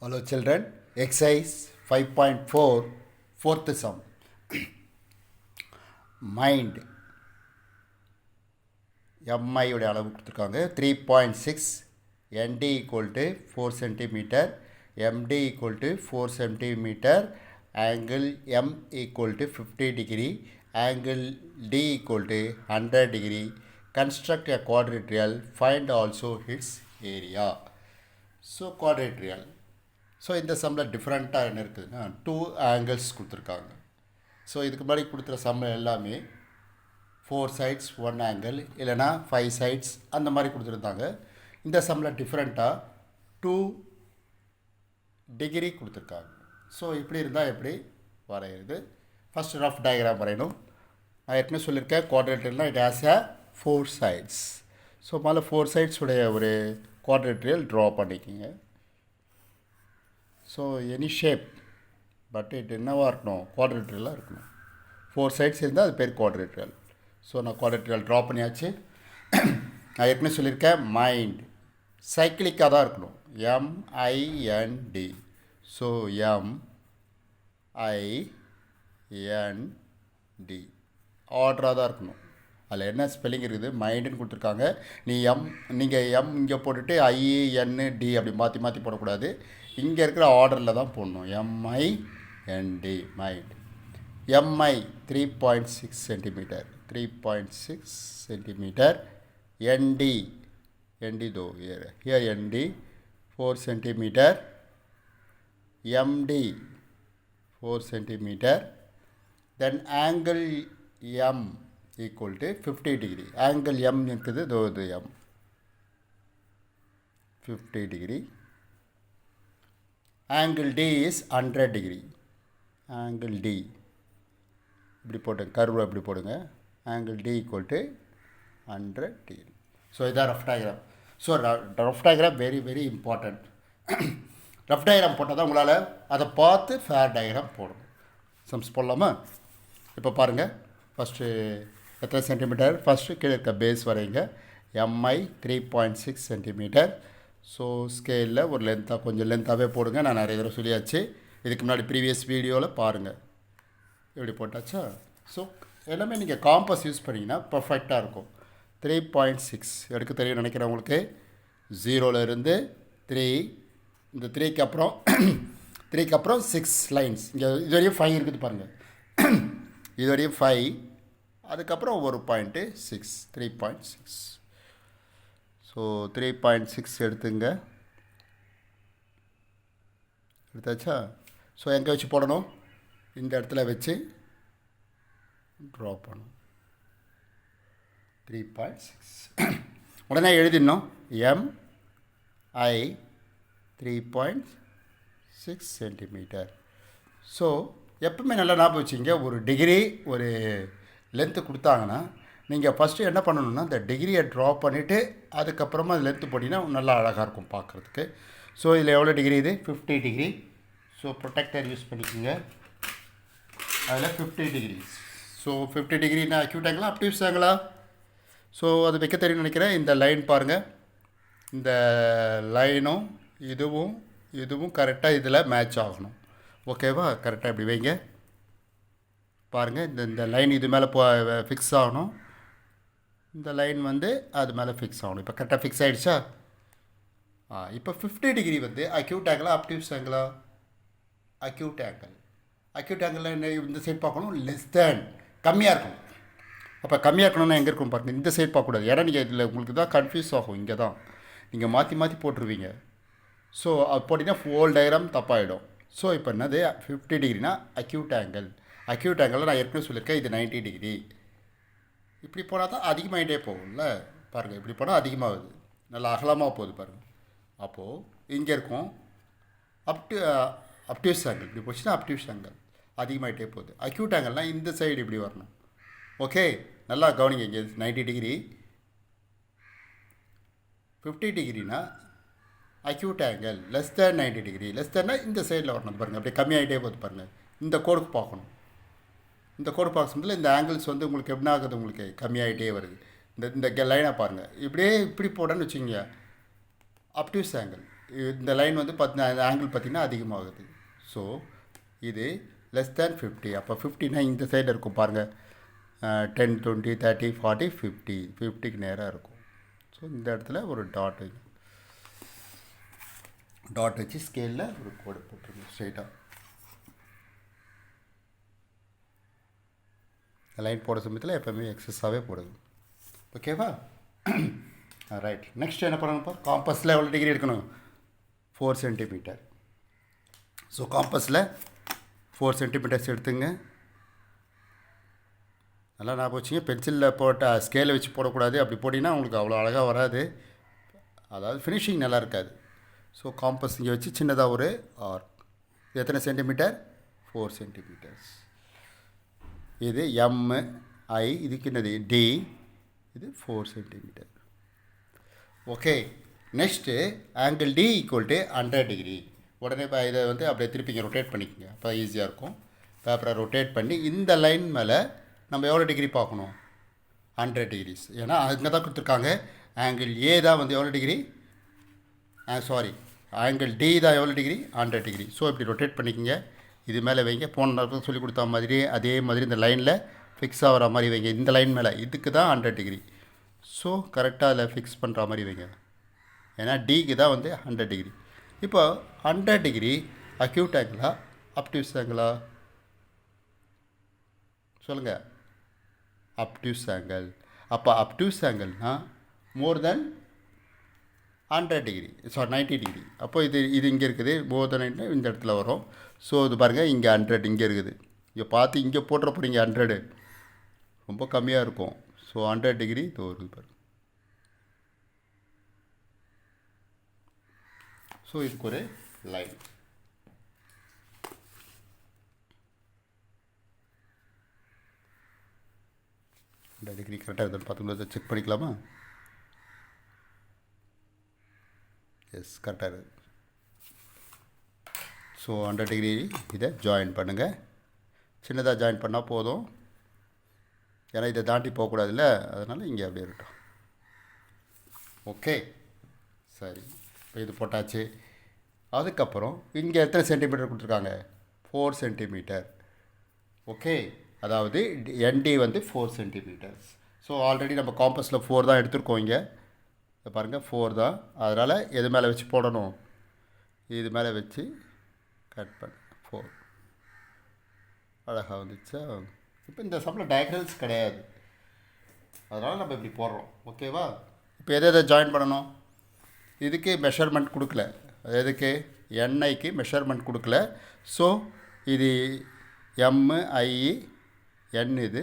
Hello children, exercise 5.4, fourth sum. Mind mi உடைய அளவு கொடுத்துருக்காங்க 3.6 nd equal to 4 cm md equal to 4 cm angle m equal to 50 degree angle d equal to 100 degree construct a quadrilateral find also its area. So quadrilateral. So இந்த சம்மில் டிஃப்ரெண்ட்டாக என்ன இருக்குதுன்னா 2 angles கொடுத்துருக்காங்க. So இதுக்கு முன்னாடி கொடுத்துற சம்மில் எல்லாமே 4 sides 1 angle இல்லைனா 5 sides அந்த மாதிரி கொடுத்துருந்தாங்க. இந்த சம்மில் டிஃப்ரெண்ட்டாக 2 degree கொடுத்துருக்காங்க. ஸோ இப்படி இருந்தால் எப்படி வரைகிறது? ஃபஸ்ட் ரஃப் டயக்ராம் வரையணும். நான் ஏற்கனவே சொல்லியிருக்கேன் குவாட்ரேட்டர்னால் it has a 4 sides. So முதல்ல 4 sides உடைய ஒரு குவாட்ரேட்டரியல் ட்ரா பண்ணிக்கிங்க. So any shape but it என்னவாக இருக்கணும், குவாட்ரேட்டரலாக இருக்கணும். 4 sides இருந்தால் அது பேர் குவாட்ரேட்டரல். ஸோ நான் குவாட்ரேட்டரல் ட்ரா பண்ணியாச்சு. நான் ஏற்கனவே சொல்லியிருக்கேன் மைண்ட் சைக்கிளிக்காக தான் இருக்கணும். MIND. ஸோ MIND ஆர்டராக தான் இருக்கணும். அதில் என்ன ஸ்பெல்லிங் இருக்குது, மைண்டுன்னு கொடுத்துருக்காங்க. நீங்கள் எம் இங்கே போட்டுட்டு IND அப்படி மாற்றி மாற்றி போடக்கூடாது. இங்கே இருக்கிற ஆர்டரில் தான் போடணும். MIND mind. MI 3.6 centimeter 3.6 centimeter ND though here ND 4 centimeter MD 4 centimeter then angle M equal to 50 degree. Angle M இருக்குது இது M 50 degree. Angle D is 100 degree. Angle D இப்படி போட்டுங்க, கர்வ் இப்படி போடுங்க. Angle D equal to 100 degree. So இதான் rough diagram. So rough diagram very very important. Rough diagram போட்டால் தான் உங்களால் அதை பார்த்து ஃபேர் டயக்ராம் போடணும். சம்ஸ் போடலாமா? இப்போ பாருங்கள், ஃபஸ்ட்டு எத்தனை சென்டிமீட்டர், ஃபஸ்ட்டு கீழே இருக்க பேஸ் வரைங்க. MI 3.6 centimeter. ஸோ ஸ்கேலில் ஒரு லென்த்தாக கொஞ்சம் லென்த்தாகவே போடுங்க. நான் நிறைய தடவை சொல்லியாச்சு, இதுக்கு முன்னாடி ப்ரீவியஸ் வீடியோவில் பாருங்கள். எப்படி போட்டாச்சா? ஸோ எல்லாமே நீங்கள் காம்பஸ் யூஸ் பண்ணிங்கன்னா பர்ஃபெக்டாக இருக்கும். 3.6 எடுக்க தெரியும் நினைக்கிறவங்களுக்கு. 0லேருந்து 3, இந்த 3க்கு அப்புறம் 3க்கு அப்புறம் 6 லைன்ஸ். இங்கே இதுவரையும் 5 இருக்குது பாருங்கள். இதுவரையும் 5, அதுக்கப்புறம் ஒரு பாயிண்ட்டு 6, 3.6. ஸோ 3.6 எடுத்துங்க. எடுத்தாச்சா? ஸோ எங்கே வச்சு போடணும்? இந்த இடத்துல வச்சு ட்ரா பண்ணணும். 3.6 உடனே எழுதிடணும். MI 3.6 centimeter. ஸோ எப்பவுமே நல்லா ஞாபகம் வச்சுங்க, ஒரு டிகிரி ஒரு லென்த்து கொடுத்தாங்கன்னா நீங்கள் ஃபஸ்ட்டு என்ன பண்ணணுன்னா இந்த டிகிரியை ட்ரா பண்ணிவிட்டு அதுக்கப்புறமா அது லென்த்து போட்டிங்கன்னா நல்லா அழகாக இருக்கும் பார்க்குறதுக்கு. ஸோ இதில் எவ்வளோ டிகிரி இது? 50 டிகிரி. ஸோ ப்ரொடெக்டர் யூஸ் பண்ணிக்கோங்க. அதில் 50 டிகிரிஸ். ஸோ 50 டிகிரினா அக்யூட் ஆங்கிளா அப்டியூஸ் ஆங்கிளா? ஸோ அது வைக்க தெரியும்னு நினைக்கிறேன். இந்த லைன் பாருங்கள், இந்த லைனும் இதுவும் கரெக்டாக இதில் மேட்ச் ஆகணும். ஓகேவா? கரெக்டாக இப்படி வைங்க. பாருங்கள், இந்த லைன் இது மேலே ஃபிக்ஸ் ஆகணும். இந்த லைன் அது மேலே ஃபிக்ஸ் ஆகணும். இப்போ கரெக்டாக ஃபிக்ஸ் ஆகிடுச்சா? இப்போ 50 டிகிரி அக்யூட் ஆங்கிளா அப்டியூஸ் ஆங்கிளா? Acute angle. அக்யூட் ஆங்கிளில் என்ன, இந்த சைட் பார்க்கணும், லெஸ் தேன் கம்மியாக இருக்கணும். அப்போ கம்மியாக இருக்கணும்னா எங்கே இருக்கும் பாருங்கள், இந்த சைட் பார்க்கக்கூடாது. ஏன்னா நீங்கள் இதில் உங்களுக்கு தான் கன்ஃபியூஸ் ஆகும். இங்கே தான் நீங்கள் மாற்றி மாற்றி போட்டுருவீங்க. ஸோ அது போட்டிங்கன்னா ஹோல் டயக்ராம் தப்பாகிடும். ஸோ இப்போ என்னது 50 டிகிரினா அக்யூட் ஆங்கிள். அக்யூட் ஆங்கிளில் நான் ஏற்கனவே சொல்லியிருக்கேன், இது 90 டிகிரி. இப்படி போனால் தான் அதிகமாகிட்டே போகும்ல. பாருங்கள், இப்படி போனால் அதிகமாகுது, நல்லா அகலமாக போகுது பாருங்கள். அப்போது இங்கே இருக்கும் அப்டியூஸ் ஆங்கிள். இப்படி போச்சுன்னா அப்டியூஸ் ஆங்கிள் அதிகமாகிட்டே போகுது. அக்யூட் ஆங்கிள்னால் இந்த சைடு இப்படி வரணும். ஓகே, நல்லா கவனிங்க. இங்கே 90 டிகிரி. 50 டிகிரினா acute angle less than 90 degree. Less தேன்னா இந்த சைடில் வரணும் பாருங்கள். அப்படியே கம்மியாகிட்டே போகுது பாருங்கள். இந்த கோடுக்கு பார்க்கணும். இந்த கோடு பார்க்கும்போது இந்த ஆங்கிள்ஸ் உங்களுக்கு என்ன ஆகுது, உங்களுக்கு கம்மியாகிட்டே வருது. இந்த லைனை பாருங்கள். இப்படி போடணும்னு வச்சுக்கோங்க, அப்டியூஸ் ஆங்கிள். இந்த லைன் வந்து பார்த்தீங்கன்னா ஆங்கிள் பார்த்திங்கன்னா அதிகமாகுது. ஸோ இது லெஸ் தேன் 50. அப்போ 50னா இந்த சைடில் இருக்கும் பாருங்கள், 10, 20, 30, 40, 50, 50க்கு நேராக இருக்கும். ஸோ இந்த இடத்துல ஒரு டாட் வச்சு ஸ்கேலில் ஒரு கோடு போட்டுருங்க ஸ்ட்ரெயிட்டாக. லைன் போட சமயத்தில் எப்போவுமே எக்ஸஸாகவே போடுங்க. ஓகேவா? ரைட். நெக்ஸ்ட் என்ன பண்ணணும்ப்பா, காம்பஸில் எவ்வளோ டிகிரி எடுக்கணும்? 4 சென்டிமீட்டர். ஸோ காம்பஸில் 4 சென்டிமீட்டர்ஸ் எடுத்துங்க. நல்லா ஞாபகம் வச்சுங்க, பென்சிலில் போட்ட ஸ்கேலை வச்சு போடக்கூடாது. அப்படி போட்டிங்கன்னா உங்களுக்கு அவ்வளோ அழகாக வராது, அதாவது ஃபினிஷிங் நல்லா இருக்காது. ஸோ காம்பஸ் இங்கே வச்சு சின்னதாக ஒரு ஆர்க். இது எத்தனை சென்டிமீட்டர்? 4 சென்டிமீட்டர்ஸ். இது MI, இதுக்கு என்னது D, இது 4 centimetre. Okay. Next angle D equal to 100 degree. உடனே இப்போ இதை வந்து அப்படியே திருப்பிங்க, ரொட்டேட் பண்ணிக்கோங்க, அப்போ ஈஸியாக இருக்கும். பேப்பரை ரொட்டேட் பண்ணி இந்த லைன் மேலே நம்ம எவ்வளோ டிகிரி பார்க்கணும்? 100 டிகிரிஸ். ஏன்னா அங்கே தான் கொடுத்துருக்காங்க. ஆங்கிள் A தான் வந்து எவ்வளோ டிகிரி? ஆங்கிள் D தான் எவ்வளோ டிகிரி? 100 டிகிரி. ஸோ இப்படி ரொட்டேட் பண்ணிக்கோங்க. இது மேலே வைங்க. போன நேரத்தில் சொல்லி கொடுத்த மாதிரி அதே மாதிரி இந்த லைனில் ஃபிக்ஸ் ஆகிற மாதிரி வைங்க. இந்த லைன் மேலே இதுக்கு தான் 100 டிகிரி. ஸோ கரெக்டாக அதில் ஃபிக்ஸ் பண்ணுற மாதிரி வைங்க. ஏன்னா Dக்கு தான் வந்து 100 டிகிரி. இப்போ 100 டிகிரி அக்யூட் ஆங்கிளா அப்டியூஸ் ஆங்கிளா? சொல்லுங்கள். Obtuse angle. அப்போ அப்டியூஸ் ஆங்கிள்னால் மோர் தென் 100 டிகிரி, 90 டிகிரி. அப்போ இது இங்கே இருக்குது, மோர் தென் இந்த இடத்துல வரும். ஸோ இது பாருங்கள், இங்கே 100 இங்கே இருக்குது. இங்கே பார்த்து இங்கே போட்டுற போகிறீங்க 100, ரொம்ப கம்மியாக இருக்கும். ஸோ 100 டிகிரி இது வருது பாருங்கள். ஸோ இதுக்கு ஒரு லைன். இந்த டிகிரி கரெக்டாக இருக்குதுன்னு பார்த்துக்கலாம், செக் பண்ணிக்கலாமா? எஸ், கரெக்டாக இருக்குது. ஸோ 100 டிகிரி இதை ஜாயின் பண்ணுங்கள். சின்னதாக ஜாயின் பண்ணால் போதும், ஏன்னா இதை தாண்டி போகக்கூடாதுல்ல, அதனால் இங்கே அப்படியே இருக்கட்டும். ஓகே, சரி. இப்போ இது போட்டாச்சு. அதுக்கப்புறம் இங்கே எத்தனை சென்டிமீட்டர் கொடுத்துருக்காங்க? 4 சென்டிமீட்டர். ஓகே, அதாவது ND வந்து 4 சென்டிமீட்டர்ஸ். ஸோ ஆல்ரெடி நம்ம காம்பஸில் 4 தான் எடுத்துருக்கோம். இங்கே பாருங்கள் 4 தான். அதனால் எது மேலே வச்சு போடணும்? இது மேலே வச்சு கட் பண்ண 4. அழகாக வந்துச்சா? இப்போ இந்த சம்மில் டயக்ராம்ஸ் கிடையாது, அதனால் நம்ம இப்படி போடுறோம். ஓகேவா? இப்போ எதை ஜாயின் பண்ணணும்? இதுக்கு மெஷர்மெண்ட் கொடுக்கல. எதுக்கு? NIக்கு மெஷர்மெண்ட் கொடுக்கல. ஸோ இது MI N இது.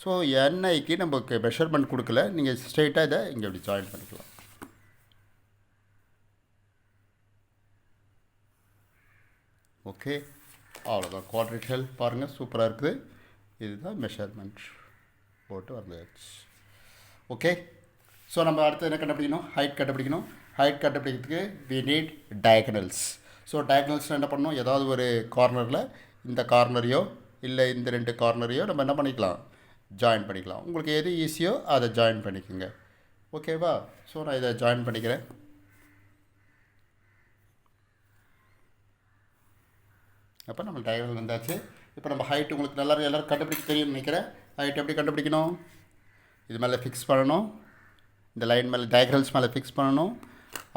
ஸோ NIக்கு நமக்கு மெஷர்மெண்ட் கொடுக்கல. நீங்கள் ஸ்ட்ரெயிட்டாக இதை இங்கே இப்படி ஜாயின் பண்ணிக்கலாம். ஓகே, அவ்வளோதான். குவாட்ரேச்சர் பாருங்கள், சூப்பராக இருக்குது. இதுதான் மெஷர்மெண்ட் போட்டு வந்தாச்சு. ஓகே, ஸோ நம்ம அடுத்து என்ன கண்டுபிடிக்கணும்? ஹைட் கண்டுபிடிக்கணும். ஹைட் கண்டுபிடிக்கிறதுக்கு வி நீட் டயகனல்ஸ். ஸோ டயகனல்ஸ்னால் என்ன பண்ணணும்? ஏதாவது ஒரு கார்னரில் இந்த கார்னரையோ இல்லை இந்த 2 கார்னரையோ நம்ம என்ன பண்ணிக்கலாம்? ஜாயின் பண்ணிக்கலாம். உங்களுக்கு எது ஈஸியோ அதை ஜாயின் பண்ணிக்கோங்க. ஓகேவா? ஸோ நான் இதை ஜாயின் பண்ணிக்கிறேன். அப்போ நம்ம டயகனல் வந்தாச்சு. இப்போ நம்ம ஹைட் உங்களுக்கு எல்லோரும் கண்டுபிடிக்க தெரியும்னு நினைக்கிறேன். ஹைட் எப்படி கண்டுபிடிக்கணும்? இது மேலே ஃபிக்ஸ் பண்ணணும், இந்த லைன் மேலே டயகனல்ஸ் மேலே ஃபிக்ஸ் பண்ணணும்.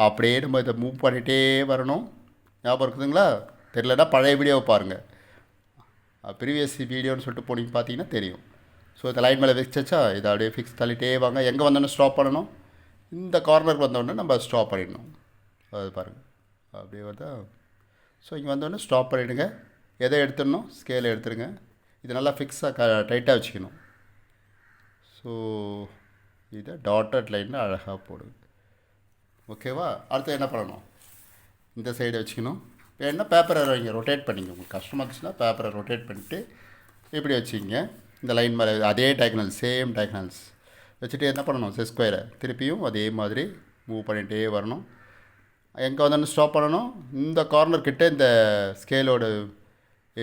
அப்படியே நம்ம இதை மூவ் பண்ணிகிட்டே வரணும். ஞாபகம் இருக்குதுங்களா? தெரியலன்னா பழைய வீடியோவை பாருங்கள், ப்ரீவியஸ் வீடியோன்னு சொல்லிட்டு போனீங்க பார்த்தீங்கன்னா தெரியும். ஸோ இந்த லைன் மேலே வச்சா இதை அப்படியே ஃபிக்ஸ் தள்ளிட்டே வாங்க. எங்கே வந்தோடனே ஸ்டாப் பண்ணணும்? இந்த கார்னருக்கு வந்தோடனே நம்ம ஸ்டாப் பண்ணிடணும். அது பாருங்கள், அப்படியே வந்தால். ஸோ இங்கே வந்தோடனே ஸ்டாப் பண்ணிவிடுங்க. எதை எடுத்துடணும்? ஸ்கேலை எடுத்துடுங்க. இது நல்லா ஃபிக்ஸாக டைட்டாக வச்சுக்கணும். ஸோ இதை டாட்டட் லைனில் அழகாக போடுங்க. ஓகேவா? அடுத்து என்ன பண்ணணும்? இந்த சைடை வச்சுக்கணும். வேணுன்னா பேப்பரை வைங்க, ரொட்டேட் பண்ணிங்க. உங்களுக்கு கஷ்டமாக இருந்துச்சுன்னா பேப்பரை ரொட்டேட் பண்ணிவிட்டு இப்படி வச்சுக்கிங்க. இந்த லைன் மேலே அதே டயகனல், சேம் டயகனல்ஸ் வச்சுட்டு என்ன பண்ணணும்? ஸ்கொயரை திருப்பியும் அதே மாதிரி மூவ் பண்ணிகிட்டே வரணும். எங்கே வந்தோடனே ஸ்டாப் பண்ணணும்? இந்த கார்னர் கிட்டே இந்த ஸ்கேலோட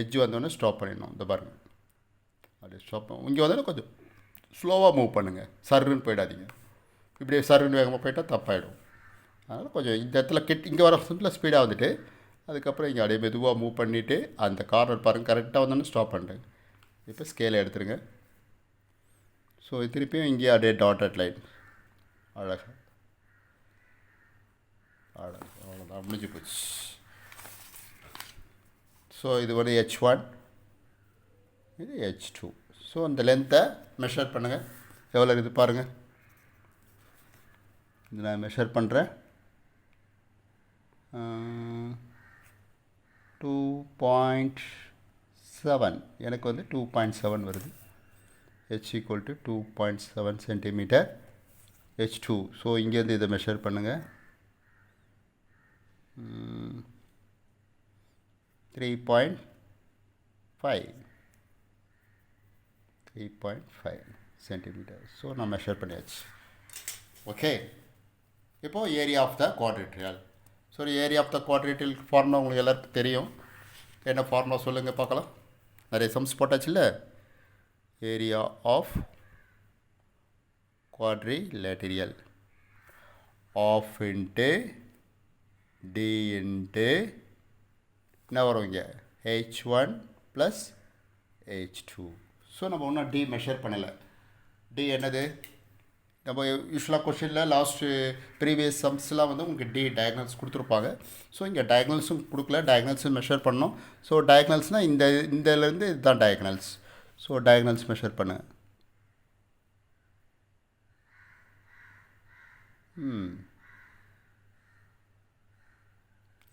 எட்ஜ் வந்தோடனே ஸ்டாப் பண்ணிடணும். இந்த பாருங்கள், அப்படியே ஸ்டாப் பண்ணணும். இங்கே வந்தோடனே கொஞ்சம் ஸ்லோவாக மூவ் பண்ணுங்கள், சர்ருன்னு போயிடாதீங்க. இப்படியே சர்ருன்னு வேகமாக போயிட்டால் தப்பாயிடும். அதனால் கொஞ்சம் இந்த இடத்துல இங்கே வர சிம்பிளாக ஸ்பீடாக வந்துட்டு அதுக்கப்புறம் இங்கே அப்படியே மெதுவாக மூவ் பண்ணிவிட்டு அந்த கார்னர் பாருங்கள் கரெக்டாக வந்தோன்னு ஸ்டாப் பண்ணுறேன். இப்போ ஸ்கேலை எடுத்துருங்க. ஸோ திருப்பியும் இங்கே அப்படியே டாட்டட் லைன் அழகாக அவ்வளோதான் முடிஞ்சு போச்சு. ஸோ இது வந்து H1, இது H2. ஸோ அந்த லென்த்தை மெஷர் பண்ணுங்கள். எவ்வளோ இருக்குது பாருங்கள். இது நான் மெஷர் பண்ணுறேன். 2.7 எனக்கு வந்து 2.7 வருது. H = 2.7 centimetre H2. ஸோ இங்கேருந்து இதை மெஷர் பண்ணுங்கள். 3.5 சென்டிமீட்டர். ஸோ நான் மெஷர் பண்ணியாச்சு. ஓகே, இப்போது area of the quadrilateral. So area of the quadrilateral formula உங்களுக்கு எல்லாருக்கும் தெரியும். என்ன ஃபார்முலா சொல்லுங்கள் பார்க்கலாம். நிறைய சம்ஸ் போட்டாச்சு இல்லை. Area of quadrilateral half into d into என்ன வரும் இங்கே H1 + H2. ஸோ நம்ம ஒன்றும் டி மெஷர் பண்ணலை. டி என்னது, நம்ம யூஸ்வலாக கொஷினில் லாஸ்ட்டு ப்ரீவியஸ் சம்ஸ்லாம் வந்து உங்களுக்கு டி டயக்னல்ஸ் கொடுத்துருப்பாங்க. ஸோ இங்கே டயக்னல்ஸும் கொடுக்கல, டயக்னல்ஸும் மெஷர் பண்ணோம். ஸோ டயக்னல்ஸ்னால் இந்தலேருந்து இதுதான் டயக்னல்ஸ். ஸோ டயக்னல்ஸ் மெஷர் பண்ணு.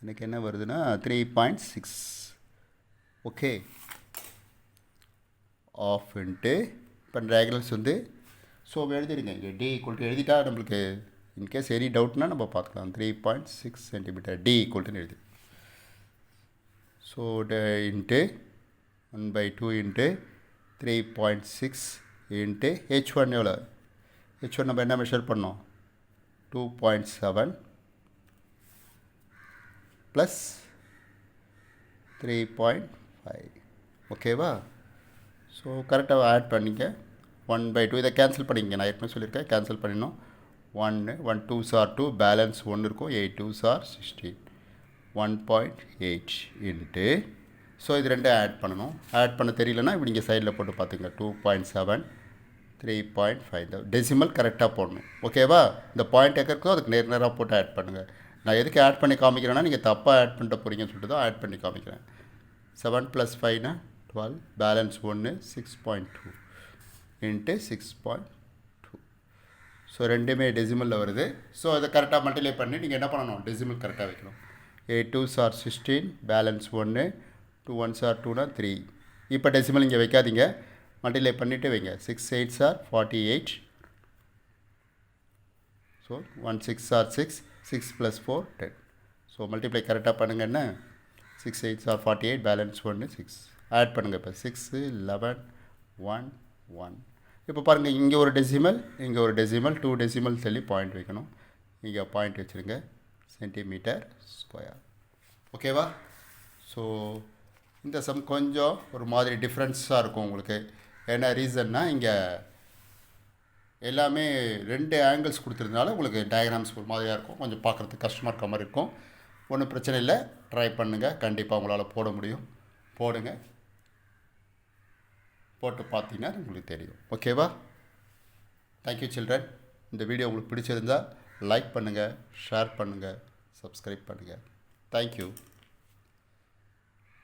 எனக்கு என்ன வருதுன்னா 3.6. ஓகே, ஆஃப் இன்ட்டு இப்போ டயக்னல்ஸ் வந்து ஸோ எழுதிடுங்க. இங்கே டி ஈக்குவல் டு எழுதிட்டா நம்மளுக்கு இன்கேஸ் எனி டவுட்னா நம்ம பார்த்துக்கலாம். 3.6 சென்டிமீட்டர் டி ஈக்குவல் எழுதி. So into 1/2 into 3.6 into H1 எவ்வளோ? H1 நம்ம என்ன மெஷர் பண்ணோம்? 2.7 ப்ளஸ் 3.5. ஓகேவா? ஸோ கரெக்டாக ஆட் பண்ணிக்க. 1/2 இதை கேன்சல் பண்ணிங்க. நான் ஏற்கனவே சொல்லியிருக்கேன், கேன்சல் பண்ணிடணும். 1 2s are 2, பேலன்ஸ் 1 இருக்கும். 8 2s are 16. 1.8 இன்ட்டு ஸோ இது ரெண்டும் ஆட் பண்ணணும். ஆட் பண்ண தெரியலனா இப்படி இங்கே சைடில் போட்டு பார்த்துங்க. 2.7 3.5 இந்த டெசிமல் கரெக்டாக போடணும். ஓகேவா? இந்த பாயிண்ட் எங்கே இருக்கோ அதுக்கு நேராக போட்டு ஆட் பண்ணுங்கள். நான் எதுக்கு ஆட் பண்ணி காமிக்கிறேன்னா நீங்கள் தப்பாக ஆட் பண்ணிட்டு போகிறீங்கன்னு சொல்லிட்டு தான் ஆட் பண்ணி காமிக்கிறேன். 7 + 5 12, பேலன்ஸ் 1 6.2 இன்ட்டு 6.2. ஸோ ரெண்டுமே டெசிமலில் வருது. ஸோ அதை கரெக்டாக மல்டிப்ளை பண்ணி நீங்கள் என்ன பண்ணணும்? டெசிமல் கரெக்டாக வைக்கணும். 8 2s are 16, balance 1 2 1s are 2 3. இப்போ டெசிமல் இங்கே வைக்காதீங்க, மல்டிப்ளை பண்ணிவிட்டு வைங்க. 6 8s are 48. So 1 6 are 6, 6 + 4 10. So multiply கரெக்டாக பண்ணுங்கள். என்ன 6 8s are 48, பேலன்ஸ் 1 6. ஆட் பண்ணுங்கள். இப்போ 6 11 1 1. இப்போ பாருங்கள், இங்கே ஒரு டெசிமல், இங்கே ஒரு டெசிமல், 2 டெசிமல் சொல்லி பாயிண்ட் வைக்கணும். இங்கே பாயிண்ட் வச்சுருங்க. Centimetre square. ஓகேவா? ஸோ இந்த சம் கொஞ்சம் ஒரு மாதிரி டிஃப்ரென்ஸாக இருக்கும் உங்களுக்கு. என்ன ரீசன்னா இங்கே எல்லாமே 2 ஆங்கிள்ஸ் கொடுத்துருந்தாலும் உங்களுக்கு டயக்ராம்ஸ் ஒரு மாதிரியாக இருக்கும். கொஞ்சம் பார்க்குறதுக்கு கஷ்டமாக இருக்க மாதிரி இருக்கும். ஒன்றும் பிரச்சனை இல்லை, ட்ரை பண்ணுங்கள். கண்டிப்பாக உங்களால் போட முடியும். போடுங்க, போட்டு பார்த்தீங்கன்னா உங்களுக்கு தெரியும். ஓகேவா? Thank you children. இந்த வீடியோ உங்களுக்கு பிடிச்சிருந்தால் லைக் பண்ணுங்கள், ஷேர் பண்ணுங்கள், சப்ஸ்கிரைப் பண்ணுங்கள். தேங்க்யூ.